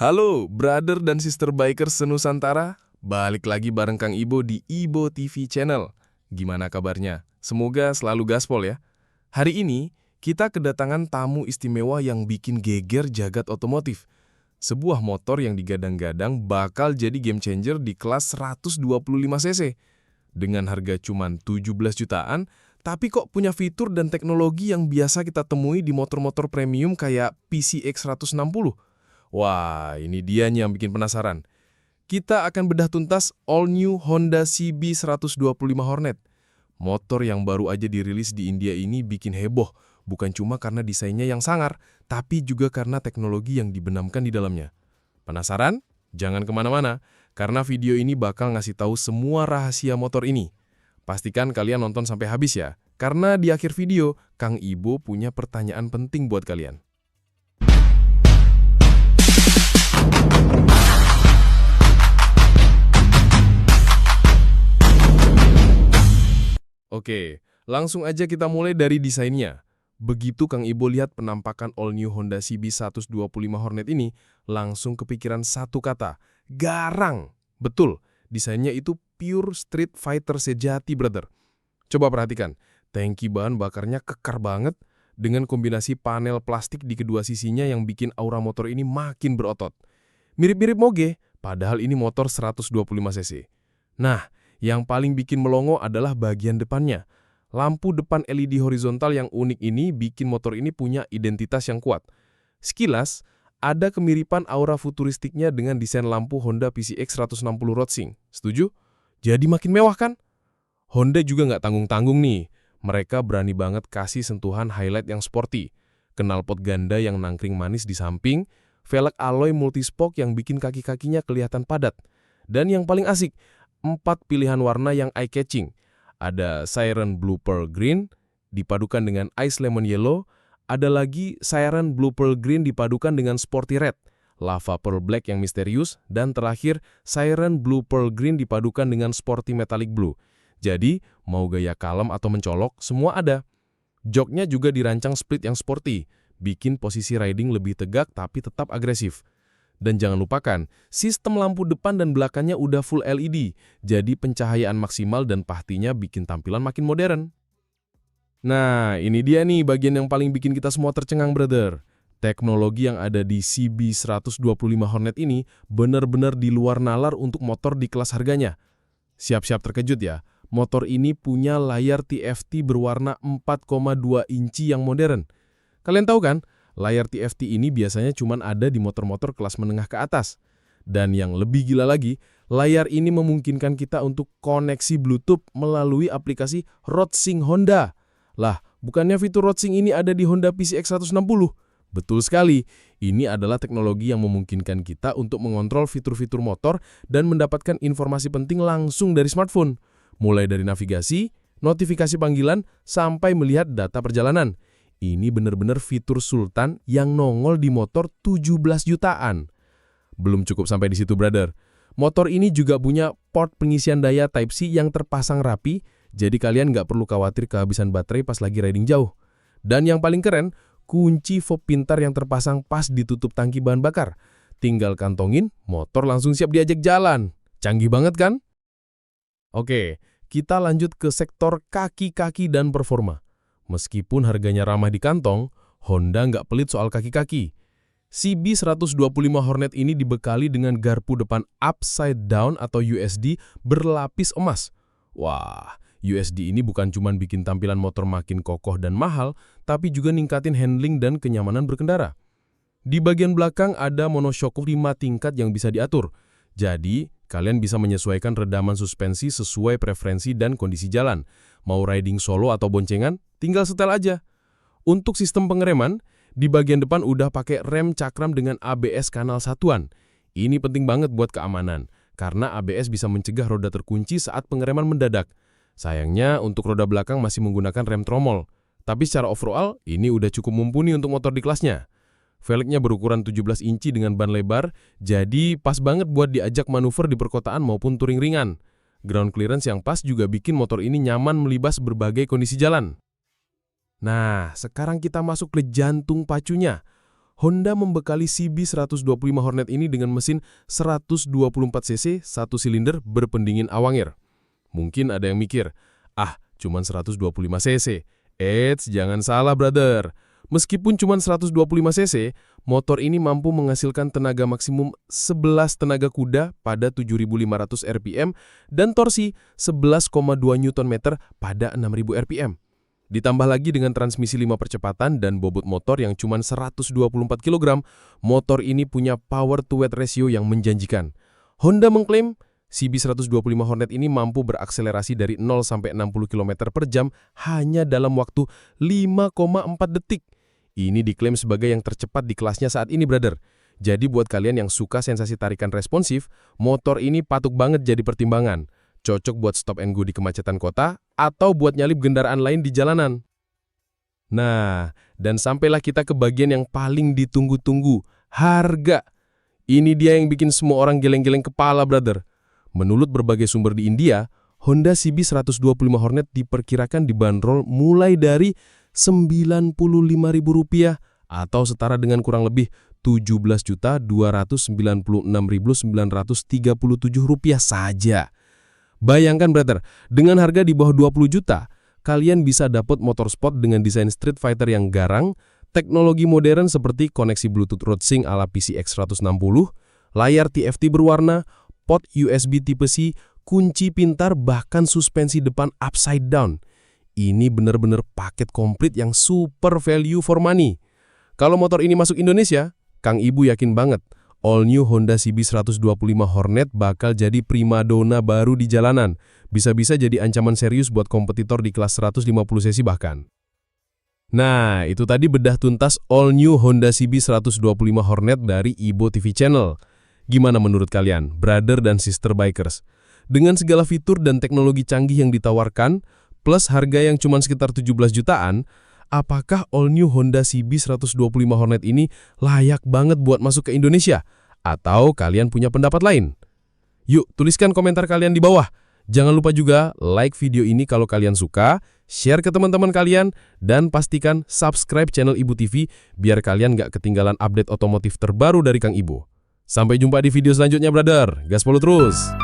Halo, brother dan sister bikers senusantara. Balik lagi bareng Kang Ibo di Ibo TV Channel. Gimana kabarnya? Semoga selalu gaspol ya. Hari ini, kita kedatangan tamu istimewa yang bikin geger jagat otomotif. Sebuah motor yang digadang-gadang bakal jadi game changer di kelas 125cc. Dengan harga cuman 17 jutaan, tapi kok punya fitur dan teknologi yang biasa kita temui di motor-motor premium kayak PCX 160. Wah, ini dia nih yang bikin penasaran. Kita akan bedah tuntas all new Honda CB 125 Hornet. Motor yang baru aja dirilis di India ini bikin heboh, bukan cuma karena desainnya yang sangar, tapi juga karena teknologi yang dibenamkan di dalamnya. Penasaran? Jangan kemana-mana, karena video ini bakal ngasih tahu semua rahasia motor ini. Pastikan kalian nonton sampai habis ya, karena di akhir video, Kang Ibo punya pertanyaan penting buat kalian. Oke, langsung aja kita mulai dari desainnya. Begitu Kang Ibo lihat penampakan all new Honda CB 125 Hornet ini, langsung kepikiran satu kata, garang. Betul, desainnya itu pure street fighter sejati, brother. Coba perhatikan, tangki bahan bakarnya kekar banget, dengan kombinasi panel plastik di kedua sisinya yang bikin aura motor ini makin berotot. Mirip-mirip moge, padahal ini motor 125cc. Nah, yang paling bikin melongo adalah bagian depannya. Lampu depan LED horizontal yang unik ini bikin motor ini punya identitas yang kuat. Sekilas, ada kemiripan aura futuristiknya dengan desain lampu Honda PCX 160 Racing. Setuju? Jadi makin mewah kan? Honda juga nggak tanggung-tanggung nih. Mereka berani banget kasih sentuhan highlight yang sporty. Knalpot ganda yang nangkring manis di samping, velg alloy multispoke yang bikin kaki-kakinya kelihatan padat. Dan yang paling asik, 4 pilihan warna yang eye-catching. Ada Siren Blue Pearl Green, dipadukan dengan Ice Lemon Yellow, ada lagi Siren Blue Pearl Green dipadukan dengan Sporty Red, Lava Pearl Black yang misterius, dan terakhir Siren Blue Pearl Green dipadukan dengan Sporty Metallic Blue. Jadi, mau gaya kalem atau mencolok, semua ada. Joknya juga dirancang split yang sporty, bikin posisi riding lebih tegak tapi tetap agresif. Dan jangan lupakan, sistem lampu depan dan belakangnya udah full LED, jadi pencahayaan maksimal dan pastinya bikin tampilan makin modern. Nah, ini dia nih bagian yang paling bikin kita semua tercengang, brother. Teknologi yang ada di CB 125 Hornet ini benar-benar di luar nalar untuk motor di kelas harganya. Siap-siap terkejut ya, motor ini punya layar TFT berwarna 4,2 inci yang modern. Kalian tahu kan? Layar TFT ini biasanya cuma ada di motor-motor kelas menengah ke atas. Dan yang lebih gila lagi, layar ini memungkinkan kita untuk koneksi Bluetooth melalui aplikasi RoadSync Honda. Lah, bukannya fitur RoadSync ini ada di Honda PCX 160? Betul sekali, ini adalah teknologi yang memungkinkan kita untuk mengontrol fitur-fitur motor dan mendapatkan informasi penting langsung dari smartphone. Mulai dari navigasi, notifikasi panggilan, sampai melihat data perjalanan. Ini benar-benar fitur sultan yang nongol di motor 17 jutaan. Belum cukup sampai di situ, brother. Motor ini juga punya port pengisian daya Type-C yang terpasang rapi, jadi kalian nggak perlu khawatir kehabisan baterai pas lagi riding jauh. Dan yang paling keren, kunci fob pintar yang terpasang pas ditutup tangki bahan bakar. Tinggal kantongin, motor langsung siap diajak jalan. Canggih banget kan? Oke, kita lanjut ke sektor kaki-kaki dan performa. Meskipun harganya ramah di kantong, Honda nggak pelit soal kaki-kaki. CB 125 Hornet ini dibekali dengan garpu depan upside down atau USD berlapis emas. Wah, USD ini bukan cuma bikin tampilan motor makin kokoh dan mahal, tapi juga ningkatin handling dan kenyamanan berkendara. Di bagian belakang ada monoshock 5 tingkat yang bisa diatur. Jadi, kalian bisa menyesuaikan redaman suspensi sesuai preferensi dan kondisi jalan. Mau riding solo atau boncengan, tinggal setel aja. Untuk sistem pengereman, di bagian depan udah pakai rem cakram dengan ABS kanal satuan. Ini penting banget buat keamanan, karena ABS bisa mencegah roda terkunci saat pengereman mendadak. Sayangnya, untuk roda belakang masih menggunakan rem tromol. Tapi secara overall, ini udah cukup mumpuni untuk motor di kelasnya. Velgnya berukuran 17 inci dengan ban lebar, jadi pas banget buat diajak manuver di perkotaan maupun touring ringan. Ground clearance yang pas juga bikin motor ini nyaman melibas berbagai kondisi jalan. Nah, sekarang kita masuk ke jantung pacunya. Honda membekali CB125 Hornet ini dengan mesin 124 cc, 1 silinder berpendingin Awanger. Mungkin ada yang mikir, cuman 125 cc. Eits, jangan salah brother. Meskipun cuma 125 cc, motor ini mampu menghasilkan tenaga maksimum 11 tenaga kuda pada 7.500 rpm dan torsi 11,2 Nm pada 6.000 rpm. Ditambah lagi dengan transmisi 5 percepatan dan bobot motor yang cuma 124 kg, motor ini punya power to weight ratio yang menjanjikan. Honda mengklaim CB125 Hornet ini mampu berakselerasi dari 0 sampai 60 km per jam hanya dalam waktu 5,4 detik. Ini diklaim sebagai yang tercepat di kelasnya saat ini, brother. Jadi buat kalian yang suka sensasi tarikan responsif, motor ini patut banget jadi pertimbangan. Cocok buat stop and go di kemacetan kota, atau buat nyalip kendaraan lain di jalanan. Nah, dan sampailah kita ke bagian yang paling ditunggu-tunggu, harga. Ini dia yang bikin semua orang geleng-geleng kepala, brother. Menurut berbagai sumber di India, Honda CB125 Hornet diperkirakan dibanderol mulai dari Rp95.000 atau setara dengan kurang lebih Rp17.296.937 saja. Bayangkan brother, dengan harga di bawah 20 juta, kalian bisa dapat motor sport dengan desain Street Fighter yang garang, teknologi modern seperti koneksi Bluetooth RoadSync ala PCX 160, layar TFT berwarna, port USB tipe C, kunci pintar, bahkan suspensi depan upside down. Ini benar-benar paket komplit yang super value for money. Kalau motor ini masuk Indonesia, Kang Ibu yakin banget, all new Honda CB125 Hornet bakal jadi primadona baru di jalanan. Bisa-bisa jadi ancaman serius buat kompetitor di kelas 150 cc bahkan. Nah, itu tadi bedah tuntas all new Honda CB125 Hornet dari Ibo TV Channel. Gimana menurut kalian, brother dan sister bikers? Dengan segala fitur dan teknologi canggih yang ditawarkan, plus harga yang cuma sekitar 17 jutaan, apakah all new Honda CB125 Hornet ini layak banget buat masuk ke Indonesia? Atau kalian punya pendapat lain? Yuk, tuliskan komentar kalian di bawah. Jangan lupa juga like video ini kalau kalian suka, share ke teman-teman kalian, dan pastikan subscribe channel Ibu TV biar kalian gak ketinggalan update otomotif terbaru dari Kang Ibu. Sampai jumpa di video selanjutnya, brother. Gaspol terus!